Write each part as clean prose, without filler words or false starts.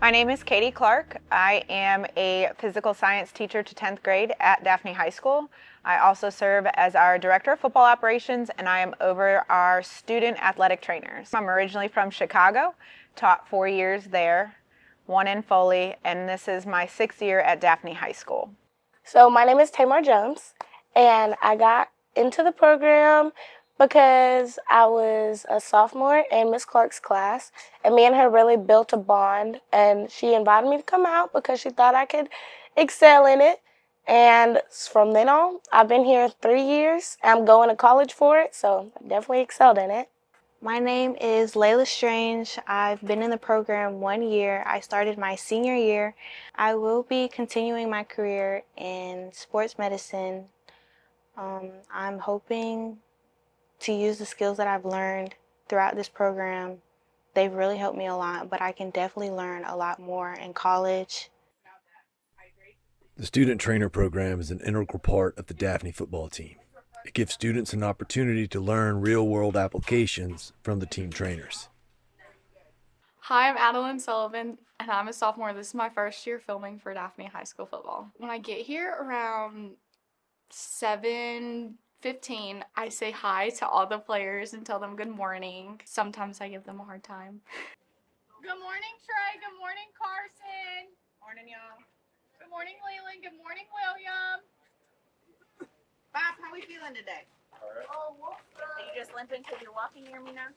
My name is Katie Clark. I am a physical science teacher to 10th grade at Daphne High School. I also serve as our Director of Football Operations, and I am over our student athletic trainers. I'm originally from Chicago, taught 4 years there, 1 in Foley, and this is my 6th year at Daphne High School. So my name is Tamar Jones, and I got into the program because I was a sophomore in Miss Clark's class, and me and her really built a bond, and she invited me to come out because she thought I could excel in it. And from then on, I've been here 3 years. I'm going to college for it, so I definitely excelled in it. My name is Layla Strange. I've been in the program 1 year. I started my senior year. I will be continuing my career in sports medicine. I'm hoping to use the skills that I've learned throughout this program. They've really helped me a lot, but I can definitely learn a lot more in college. The Student Trainer Program is an integral part of the Daphne football team. It gives students an opportunity to learn real-world applications from the team trainers. Hi, I'm Adeline Sullivan, and I'm a sophomore. This is my first year filming for Daphne High School football. When I get here around 7:15, I say hi to all the players and tell them good morning. Sometimes I give them a hard time. Good morning, Trey. Good morning, Carson. Morning, y'all. Good morning, Leland. Good morning, William. Bob, how we feeling today? All right. Oh, are you just limping because you're walking near me now?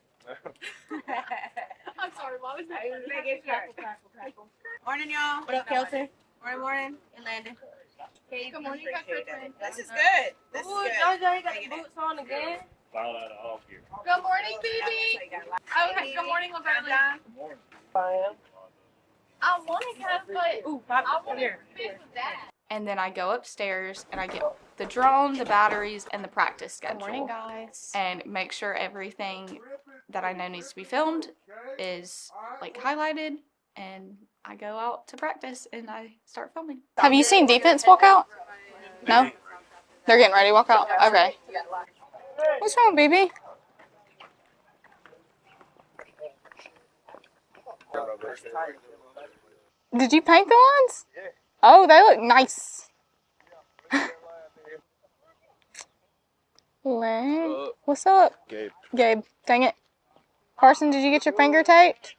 I'm sorry, Mom. I was making sure. Morning, y'all. What up, Kelsey? Morning. And Landon. Hey, good morning, Catherine. This is good. This is good. Y'all got the boots on again? Foul out of all here. Good morning, BB. Okay, good morning, Laverne. Good morning. I want to have, but I want to fit with that. And then I go upstairs and I get the drone, the batteries, and the practice schedule. Good morning, guys. And make sure everything that I know needs to be filmed is like highlighted, and I go out to practice and I start filming. Have you seen defense walk out? No? They're getting ready to walk out? Okay. What's wrong, baby? Did you paint the ones? Yeah. Oh, they look nice. Len, what's up? Gabe, dang it. Carson, did you get your finger taped?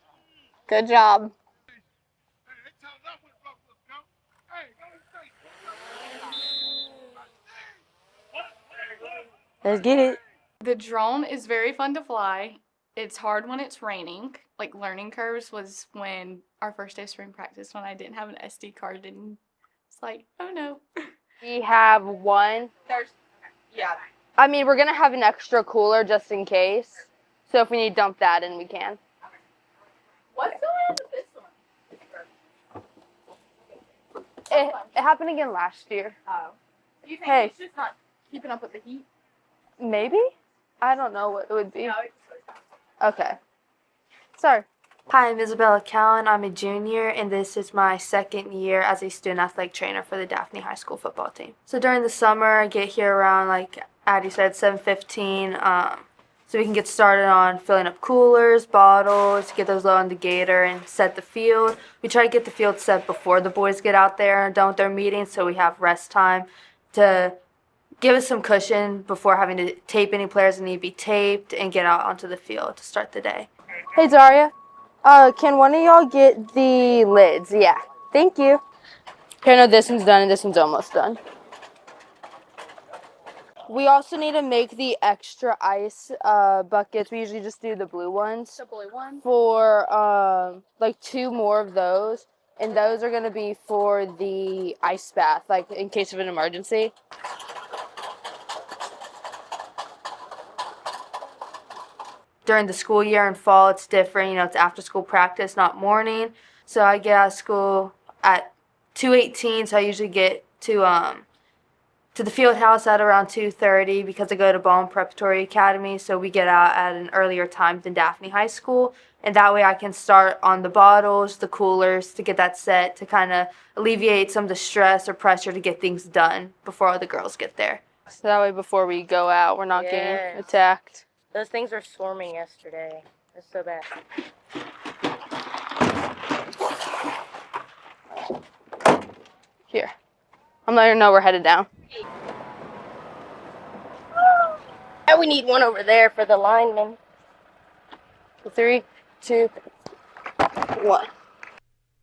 Good job. Let's get it. The drone is very fun to fly. It's hard when it's raining. Like, learning curves was when our first day of spring practice, when I didn't have an SD card, and it's like, oh no. We have one. I mean, we're going to have an extra cooler just in case. So if we need to dump that in, we can. What's going on with this one? It happened again last year. Oh. Do you think Hey. it's just not keeping up with the heat? Maybe? I don't know what it would be. No, it's Okay. Sorry. Hi, I'm Isabella Cowan. I'm a junior, and this is my 2nd year as a student athletic trainer for the Daphne High School football team. So during the summer, I get here around, like Addie said, 7:15, so we can get started on filling up coolers, bottles, get those low on the gator, and set the field. We try to get the field set before the boys get out there and done with their meetings, so we have rest time to give us some cushion before having to tape any players that need to be taped and get out onto the field to start the day. Hey, Zaria. Can one of y'all get the lids? Yeah. Thank you. Okay, no, this one's done and this one's almost done. We also need to make the extra ice buckets. We usually just do the blue ones. the blue one. For like 2 more of those. And those are going to be for the ice bath, like in case of an emergency. During the school year in fall, it's different. You know, it's after school practice, not morning. So I get out of school at 2:18. So I usually get to the field house at around 2:30 because I go to Ballman Preparatory Academy. So we get out at an earlier time than Daphne High School. And that way I can start on the bottles, the coolers, to get that set, to kind of alleviate some of the stress or pressure to get things done before all the girls get there. So that way before we go out, we're not getting attacked. Those things were swarming yesterday. It's so bad. Here. I'm letting her know we're headed down. And we need one over there for the linemen. 3, 2, 1.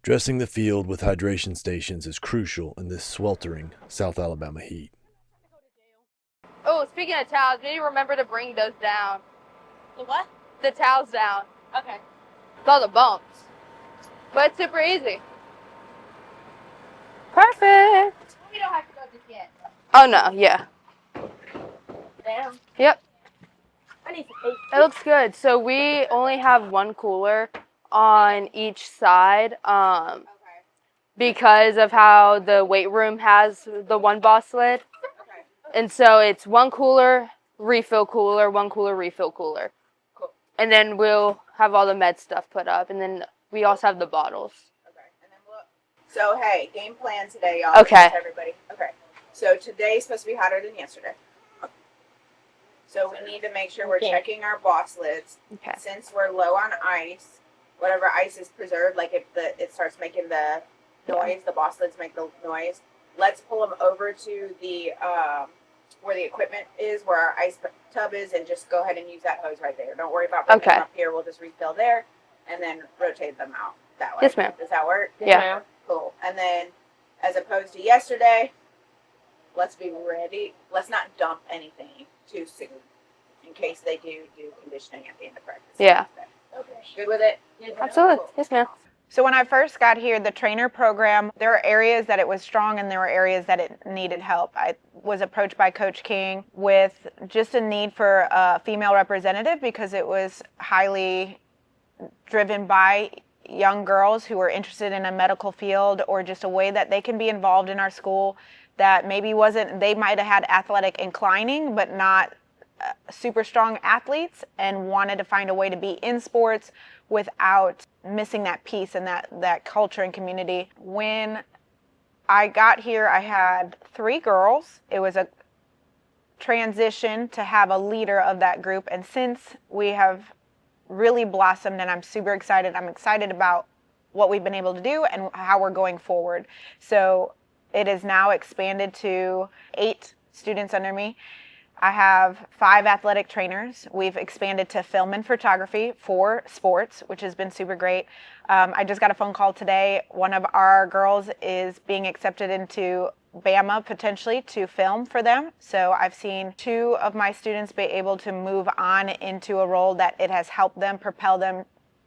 Dressing the field with hydration stations is crucial in this sweltering South Alabama heat. Oh, speaking of towels, we need to remember to bring those down. The what? The towels down. Okay. It's all the bumps. But it's super easy. Perfect. We don't have to go just yet. Oh, no, yeah. Damn. Yep. I need some tape. It looks good. So we only have one cooler on each side because of how the weight room has the one boss lid. And so it's one cooler, refill cooler, one cooler, refill cooler. Cool. And then we'll have all the med stuff put up. And then we also have the bottles. Okay. And then so, hey, game plan today, y'all. Okay. Everybody. Okay. So today's supposed to be hotter than yesterday. So we need to make sure we're checking our boss lids. Okay. Since we're low on ice, whatever ice is preserved, like if it starts making the noise, the boss lids make the noise. Let's pull them over to the where the equipment is, where our ice tub is, and just go ahead and use that hose right there. Don't worry about bringing them up here. We'll just refill there, and then rotate them out that way. Yes, ma'am. Does that work? Yeah. Cool. And then, as opposed to yesterday, let's be ready. Let's not dump anything too soon, in case they do conditioning at the end of practice. Yeah. Okay. Good with it? Absolutely. Cool. Yes, ma'am. So when I first got here, the trainer program, there were areas that it was strong and there were areas that it needed help. I was approached by Coach King with just a need for a female representative because it was highly driven by young girls who were interested in a medical field or just a way that they can be involved in our school that maybe wasn't, they might have had athletic inclining but not super strong athletes and wanted to find a way to be in sports without missing that piece and that culture and community. When I got here, I had 3 girls. It was a transition to have a leader of that group, and since we have really blossomed and I'm super excited. I'm excited about what we've been able to do and how we're going forward. So it is now expanded to 8 students under me. I have 5 athletic trainers. We've expanded to film and photography for sports, which has been super great. I just got a phone call today. One of our girls is being accepted into Bama potentially to film for them. So I've seen 2 of my students be able to move on into a role that it has helped them propel them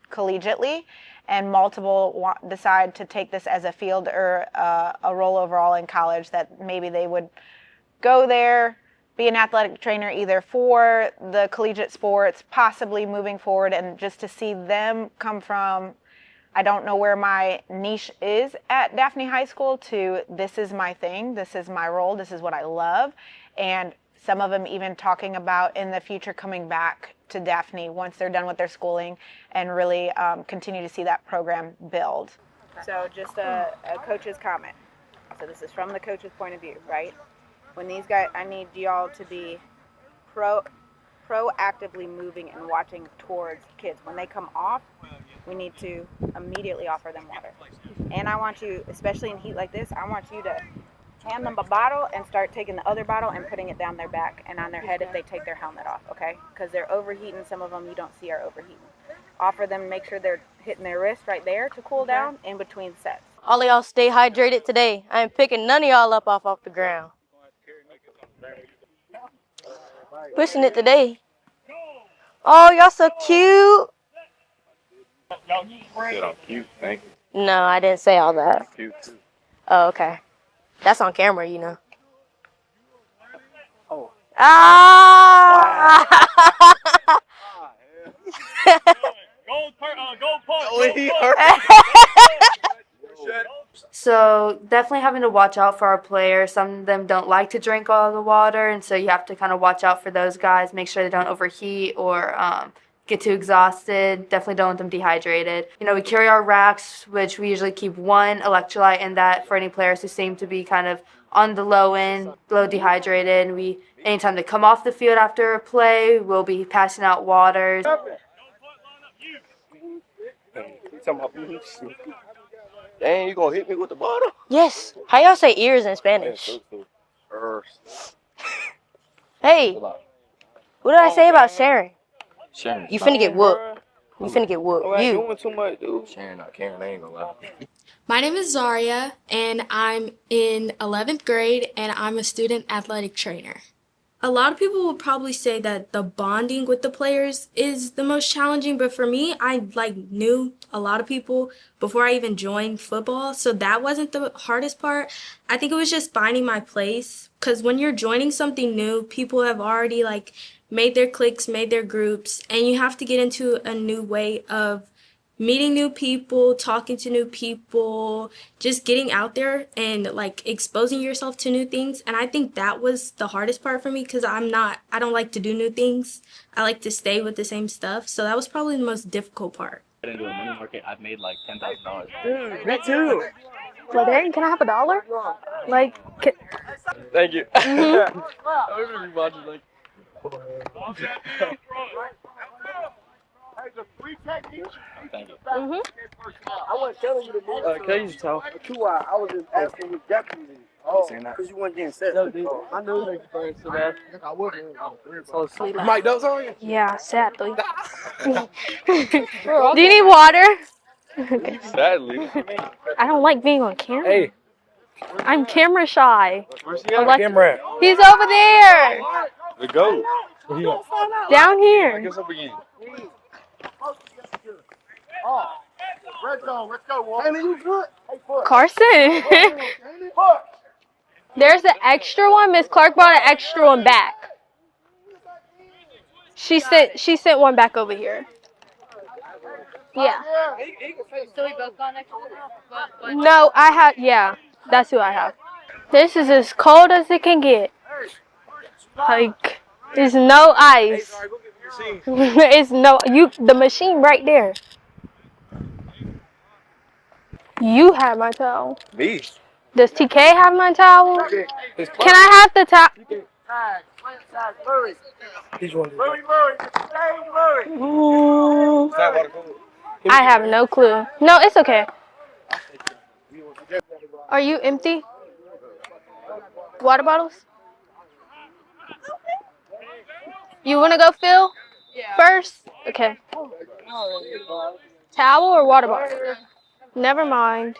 collegiately, and multiple decide to take this as a field or a role overall in college, that maybe they would go there, be an athletic trainer either for the collegiate sports, possibly moving forward, and just to see them come from, I don't know where my niche is at Daphne High School, to this is my thing, this is my role, this is what I love. And some of them even talking about in the future coming back to Daphne once they're done with their schooling and really continue to see that program build. So just a coach's comment. So this is from the coach's point of view, right? When these guys, I need y'all to be proactively moving and watching towards kids. When they come off, we need to immediately offer them water. And I want you, especially in heat like this, I want you to hand them a bottle and start taking the other bottle and putting it down their back and on their head if they take their helmet off, okay? Because they're overheating. Some of them you don't see are overheating. Offer them, make sure they're hitting their wrist right there to cool down in between sets. All of y'all stay hydrated today. I ain't picking none of y'all up off the ground. Pushing it today. Oh, y'all so cute. Said I'm cute, thank you. No, I didn't say all that. Cute too. Oh, okay. That's on camera, you know. Oh. Ah! So definitely having to watch out for our players. Some of them don't like to drink all the water, and so you have to kind of watch out for those guys. Make sure they don't overheat or get too exhausted. Definitely don't want them dehydrated. You know, we carry our racks, which we usually keep 1 electrolyte in that for any players who seem to be kind of on the low end, low dehydrated. We, anytime they come off the field after a play, we'll be passing out waters. Dang, you gonna hit me with the bottle? Yes. How y'all say ears in Spanish? Hey, what did I say about Sharon? Sharon. You finna get whooped. You finna get whooped. I ain't You. doing too much, dude. Sharon, not Karen, I ain't gonna lie. My name is Zaria, and I'm in 11th grade, and I'm a student athletic trainer. A lot of people would probably say that the bonding with the players is the most challenging, but for me, I knew a lot of people before I even joined football, so that wasn't the hardest part. I think it was just finding my place, because when you're joining something new, people have already made their cliques, made their groups, and you have to get into a new way of meeting new people, talking to new people, just getting out there and exposing yourself to new things. And I think that was the hardest part for me because I don't like to do new things. I like to stay with the same stuff. So that was probably the most difficult part. Into a money market, I've made like $10,000. Dude, me too. Well, dang, can I have $1? Thank you. Mhm. Thank you. Mhm. I wasn't telling you to move. Can you use the towel? I was just asking which jacket you need. Oh, because you weren't getting set. No, dude. I knew they could burn so bad. I wasn't. Mike, those on you? Yeah, sadly. Do you need water? Sadly. I don't like being on camera. Hey. I'm camera shy. Where's the other camera at? He's over there. The goat. Down here. Guess up again. Carson. There's an extra one. Miss Clark brought an extra one back. She sent one back over here. Yeah. No, I have. Yeah, that's who I have. This is as cold as it can get. There's no ice. It's the machine right there. You have my towel. Me? Does TK have my towel? Can I have the towel? I have no clue. No, it's okay. Are you empty? Water bottles? You want to go fill first? Okay. Towel or water bottle? Never mind.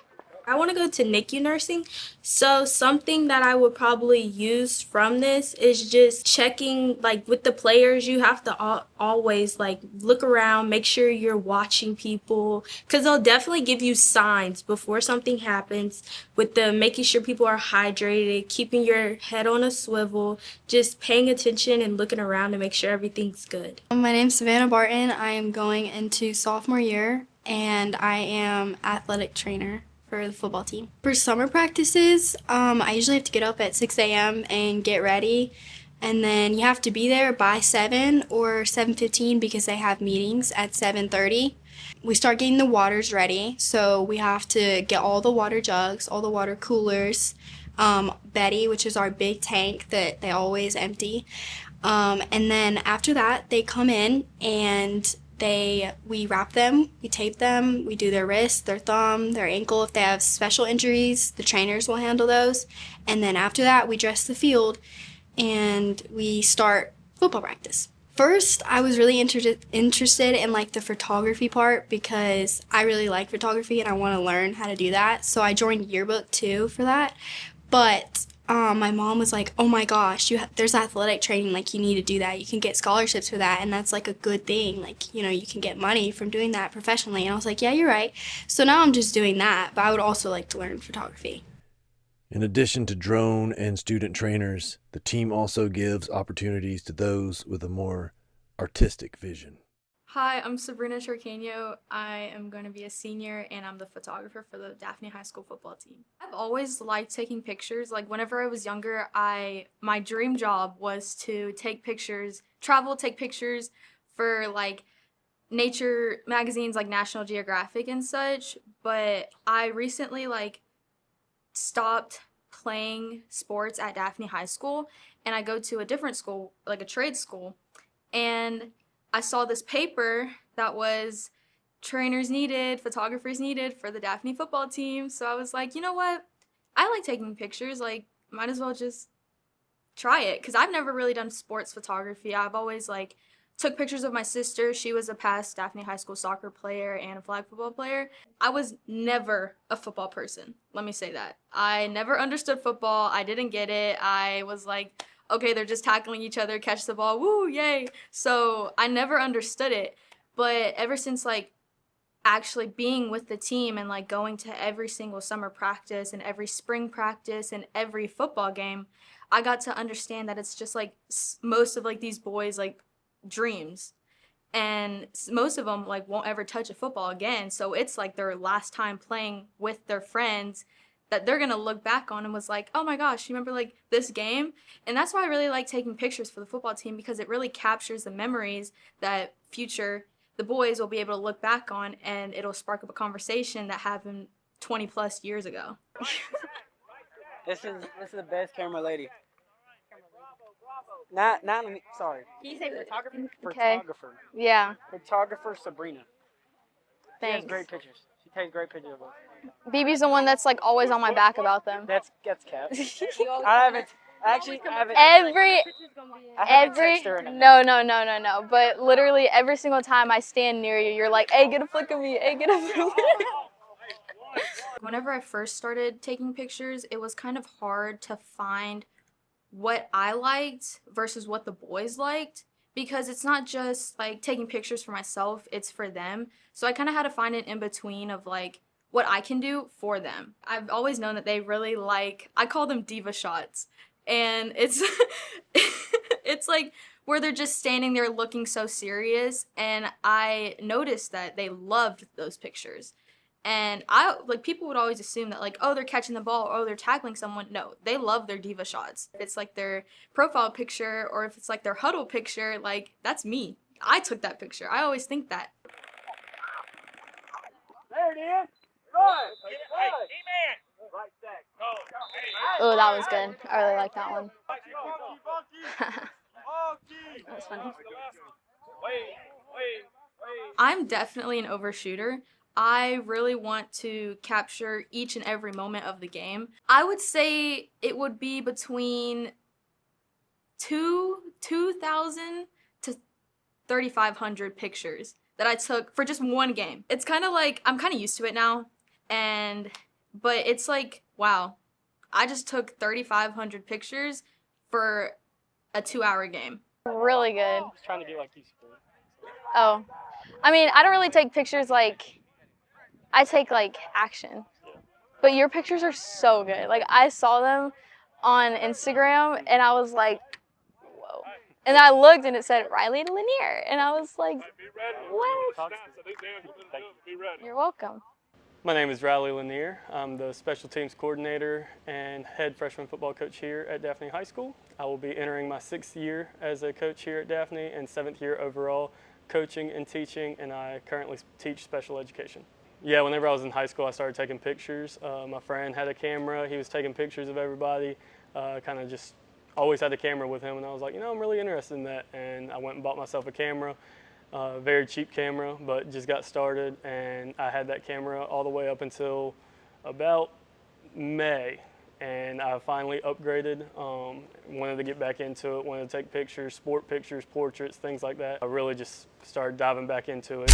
I want to go to NICU nursing, so something that I would probably use from this is just checking, with the players, you have to always, look around, make sure you're watching people, because they'll definitely give you signs before something happens, with the making sure people are hydrated, keeping your head on a swivel, just paying attention and looking around to make sure everything's good. My name's Savannah Barton. I am going into sophomore year, and I am athletic trainer for the football team. For summer practices, I usually have to get up at 6 a.m. and get ready, and then you have to be there by 7 or 7:15 because they have meetings at 7:30. We start getting the waters ready, so we have to get all the water jugs, all the water coolers, Betty, which is our big tank that they always empty, and then after that they come in and we wrap them, we tape them, we do their wrist, their thumb, their ankle. If they have special injuries, the trainers will handle those. And then after that, we dress the field and we start football practice. First, I was really interested in the photography part because I really like photography and I want to learn how to do that. So I joined yearbook too for that. But my mom was like, oh my gosh, there's athletic training, you need to do that. You can get scholarships for that, and that's a good thing. You can get money from doing that professionally. And I was like, yeah, you're right. So now I'm just doing that, but I would also like to learn photography. In addition to drone and student trainers, the team also gives opportunities to those with a more artistic vision. Hi, I'm Sabrina Turqueño. I am going to be a senior and I'm the photographer for the Daphne High School football team. I've always liked taking pictures. Whenever I was younger, my dream job was to take pictures for nature magazines like National Geographic and such, but I recently stopped playing sports at Daphne High School and I go to a different school, a trade school, and I saw this paper that was trainers needed, photographers needed for the Daphne football team. So I was like, you know what? I like taking pictures. Like, might as well just try it, because I've never really done sports photography. I've always like took pictures of my sister. She was a past Daphne High School soccer player and a flag football player. I was never a football person. Let me say that. I never understood football. I didn't get it. I was like, okay, they're just tackling each other, catch the ball, woo, yay. So I never understood it. But ever since like actually being with the team and like going to every single summer practice and every spring practice and every football game, I got to understand that it's just like most of like these boys like dreams, and most of them like won't ever touch a football again. So it's like their last time playing with their friends that they're gonna look back on and was like, oh my gosh, you remember like this game? And that's why I really like taking pictures for the football team, because it really captures the memories that the boys will be able to look back on, and it'll spark up a conversation that happened 20 plus years ago. This is the best camera lady. Sorry. Can you say photographer? Okay. Photographer. Yeah. Photographer Sabrina. She has Thanks. great pictures. She takes great pictures of us. BB's the one that's like always on my back about them. That's cap. I haven't Every text her in a no. But literally every single time I stand near you, you're like, hey, get a flick of me. Hey, get a flick of me. Whenever I first started taking pictures, it was kind of hard to find what I liked versus what the boys liked, because it's not just like taking pictures for myself, it's for them. So I kind of had to find an in between of like what I can do for them. I've always known that they really like, I call them diva shots. And it's it's like where they're just standing there looking so serious, and I noticed that they loved those pictures. And people would always assume that like, oh, they're catching the ball, or oh, they're tackling someone. No, they love their diva shots. If it's like their profile picture, or if it's like their huddle picture, like that's me. I took that picture. I always think that. There it is. Oh, that was good. I really like that one. That was funny. I'm definitely an overshooter. I really want to capture each and every moment of the game. I would say it would be between 2,000 to 3,500 pictures that I took for just one game. It's kind of like, I'm kind of used to it now, but it's like, wow, I just took 3,500 pictures for a 2-hour game. Really good. I was trying to get like these. Oh, I mean, I don't really take pictures like, I take like action, but your pictures are so good. Like I saw them on Instagram and I was like, whoa. And I looked and it said Riley Lanier, and I was like, what? You're welcome. My name is Riley Lanier. I'm the special teams coordinator and head freshman football coach here at Daphne High School. I will be entering my 6th year as a coach here at Daphne and 7th year overall coaching and teaching, and I currently teach special education. Yeah, whenever I was in high school, I started taking pictures. My friend had a camera. He was taking pictures of everybody, kind of just always had a camera with him, and I was like, you know, I'm really interested in that, and I went and bought myself a camera. Very cheap camera, but just got started, and I had that camera all the way up until about May, and I finally upgraded. Wanted to get back into it, wanted to take pictures, sport pictures, portraits, things like that. I really just started diving back into it.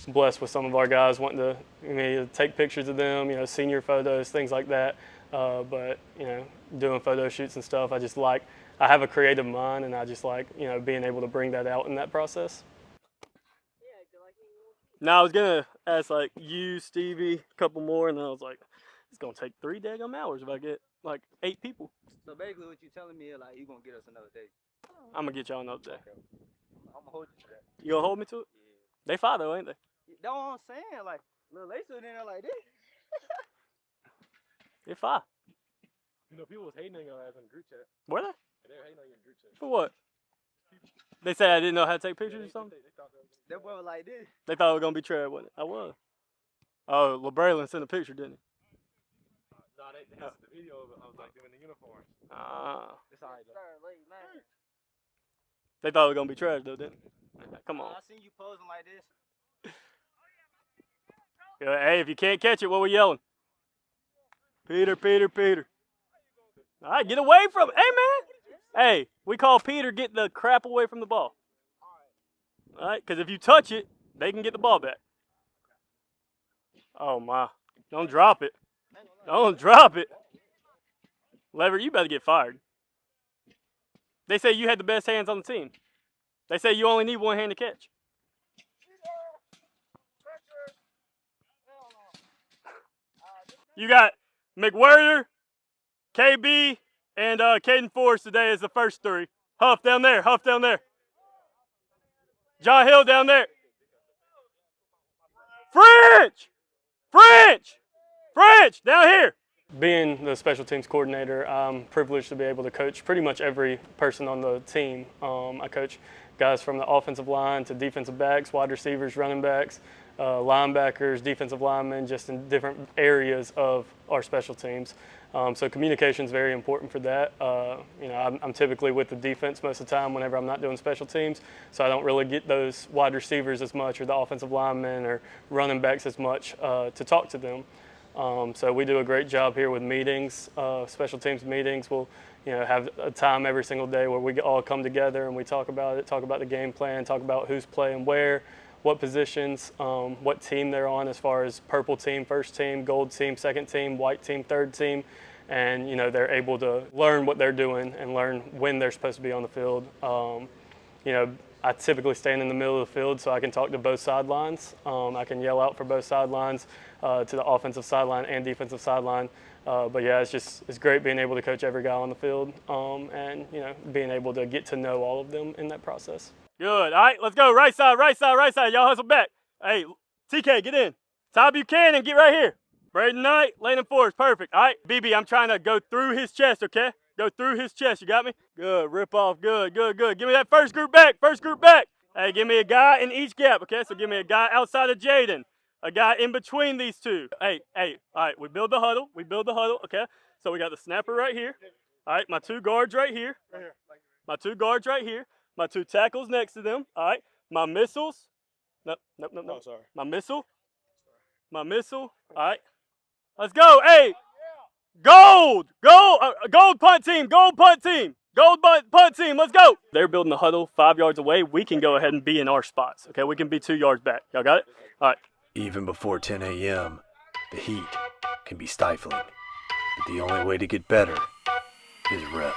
Blessed with some of our guys wanting to take pictures of them, you know, senior photos, things like that. But you know, doing photo shoots and stuff, I have a creative mind, and I just like, you know, being able to bring that out in that process. Now I was gonna ask like you, Stevie, a couple more, and then I was like, it's gonna take 3 daggum hours if I get like 8 people. So basically, what you're telling me is like you gonna get us another day. I'm gonna get y'all another day. Okay. I'm gonna hold you to that. You gonna hold me to it? Yeah. They fine though, ain't they? That's what I'm saying. Like, little they stood in there like this. They fine. You know, people was hating on your ass in the group chat. Were they? They were hating on you in the group chat. For what? They said I didn't know how to take pictures or something? That boy was like this. They thought it was gonna be Trev, wasn't it? I was. Oh, LeBraylon sent a picture, didn't he? Nah, they sent the video of like them in the uniforms. Ah. It's alright though. They thought it was going to be trash, though, didn't they? Come on. I seen you posing like this. Hey, if you can't catch it, what we yelling? Peter, Peter, Peter. All right, get away from it. Hey, man. Hey, we call Peter get the crap away from the ball. All right, because if you touch it, they can get the ball back. Oh, my. Don't drop it. Don't drop it. Lever, you better get fired. They say you had the best hands on the team. They say you only need one hand to catch. You got McWhirter, KB, and Caden Forrest today as the first three. Huff down there. Huff down there. John Hill down there. French! French! French! Down here! Being the special teams coordinator, I'm privileged to be able to coach pretty much every person on the team. I coach guys from the offensive line to defensive backs, wide receivers, running backs, linebackers, defensive linemen, just in different areas of our special teams. So communication is very important for that. I'm typically with the defense most of the time whenever I'm not doing special teams, so I don't really get those wide receivers as much or the offensive linemen or running backs as much to talk to them. So we do a great job here with meetings, special teams meetings. We'll have a time every single day where we all come together and we talk about it, talk about the game plan, talk about who's playing where, what positions, what team they're on as far as purple team, first team, gold team, second team, white team, third team. And, they're able to learn what they're doing and learn when they're supposed to be on the field. I typically stand in the middle of the field so I can talk to both sidelines. I can yell out for both sidelines to the offensive sideline and defensive sideline. But yeah, it's great being able to coach every guy on the field and being able to get to know all of them in that process. Good. All right, let's go. Right side, right side, right side. Y'all hustle back. Hey, TK, get in. Ty Buchanan, get right here. Braden Knight, Landon Forrest, perfect. All right, BB, I'm trying to go through his chest, okay? Go through his chest, you got me? Good, rip off, good, good, good. Give me that first group back, first group back. Hey, give me a guy in each gap, okay? So give me a guy outside of Jaden, a guy in between these two. Hey, all right, we build the huddle, okay? So we got the snapper right here. All right, my two guards right here. My two guards right here. My two tackles next to them, all right? My missiles. Nope. Oh, sorry. My missile, all right? Let's go, hey! Gold punt team, gold punt team, let's go. They're building the huddle 5 yards away. We can go ahead and be in our spots, okay? We can be 2 yards back. Y'all got it? All right. Even before 10 a.m., the heat can be stifling. But the only way to get better is reps.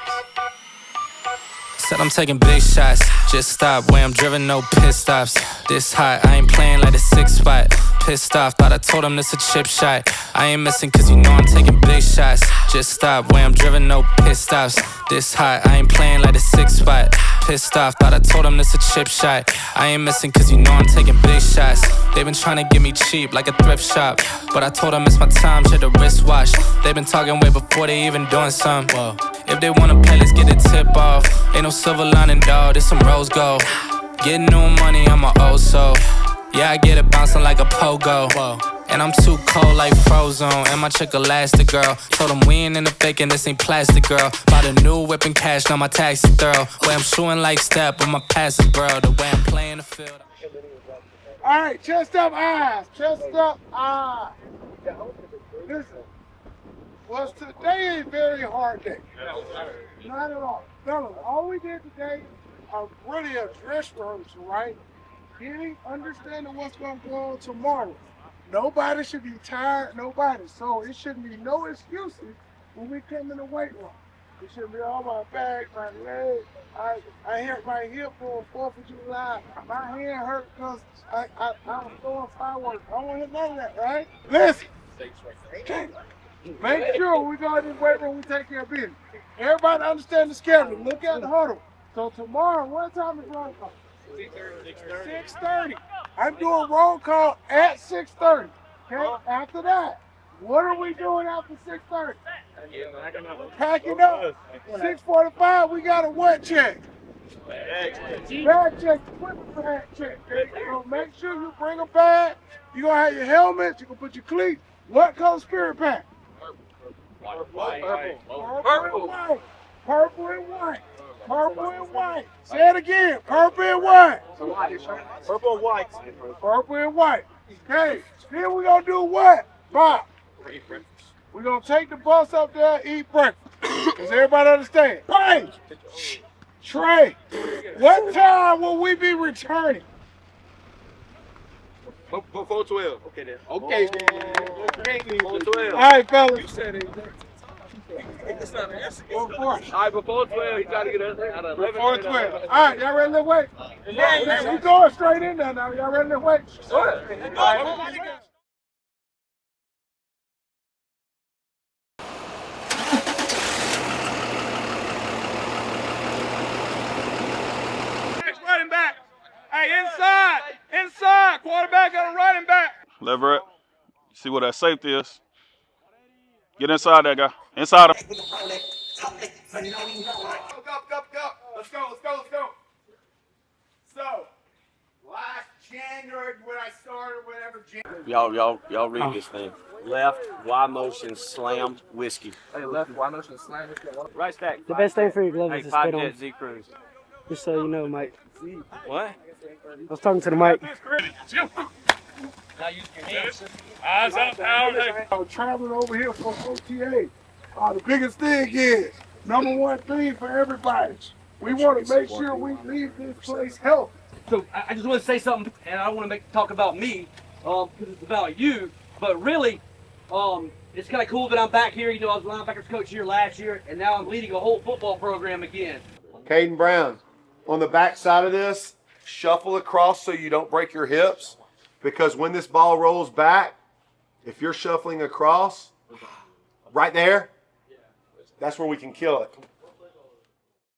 Said I'm taking big shots, just stop where I'm driven, no pit stops. This hot, I ain't playing like the 6 spot. Pissed off, thought I told him this a chip shot. I ain't missing cause I'm taking big shots. Just stop where I'm driven, no pit stops. This hot, I ain't playing like the 6 spot. Pissed off, thought I told him this a chip shot. I ain't missing cause I'm taking big shots. They been trying to get me cheap like a thrift shop, but I told them it's my time, check the wristwatch. They been talking way before they even doing something. Whoa. If they wanna play, let's get a tip off. Ain't no silver lining, dawg, this some rose gold. Getting new money, I'm a old soul. Yeah, I get it bouncing like a pogo. Whoa. And I'm too cold like Frozone. And my chick elastic, girl. Told them we ain't in the faking, this ain't plastic, girl. Bought a new whip and cash, now my taxi thorough. Way I'm shooting like step, but my pass is bro. The way I'm playing the field. All right, chest up, eyes. Chest up, eyes. Listen, was today a very hard day? Not at all. Fellas, all we did today really a dress rehearsal, right? Getting, understanding what's going to go on tomorrow. Nobody should be tired, nobody. So it shouldn't be no excuses when we come in the weight room. It shouldn't be all my back, my leg. I hurt my hip on 4th of July. My hand hurt because I was throwing fireworks. I don't want to hit none of that, right? Listen. Make sure we go in this weight room, we take care of business. Everybody understand the schedule. Look at the huddle. So tomorrow, what time is roll call? 6:30. I'm doing roll call at 6:30. Okay? After that, what are we doing after 6:30? Packing up. 6:45, we got a what check? Bag check, equipment bag check. So make sure you bring a bag. You're going to have your helmet. You're going to put your cleats. What color spirit pack? Purple and white. Purple and white. Purple and white. Say it again. Purple and white. Purple and white. Purple and white. Okay. Then we're going to do what? Bob. We're going to take the bus up there and eat breakfast. Does everybody understand? Hey! Trey, what time will we be returning? Before 12. Okay then. Okay then. Before 12. All right, fellas. You said it. All right, before 12, he got to get us out of 11. Before 12. All right, y'all ready to wait? Yeah, we going straight in there now. Y'all ready to wait? All right. Running back. Hey, inside. Quarterback and a running back. Leverett, see what that safety is. Get inside that guy. Inside him. Go. Let's go. So, last January when I started, whatever. Y'all read this thing. Left, Y motion, slammed, whiskey. Hey, left, Y motion, slam. Right stack. The best thing for your gloves Hey, is to 5 spit on. jet Z Cruise. Just so you know, Mike. What? I was talking to the mic. Eyes up, down. I'm traveling over here for OTA. The biggest thing is, number one thing for everybody, we want to make sure we leave this place healthy. So I just want to say something, and I don't want to talk about me, because it's about you. But really, it's kind of cool that I'm back here. You know, I was linebackers coach here last year, and now I'm leading a whole football program again. Caden Brown, on the back side of this, shuffle across so you don't break your hips, because when this ball rolls back, if you're shuffling across, right there, that's where we can kill it.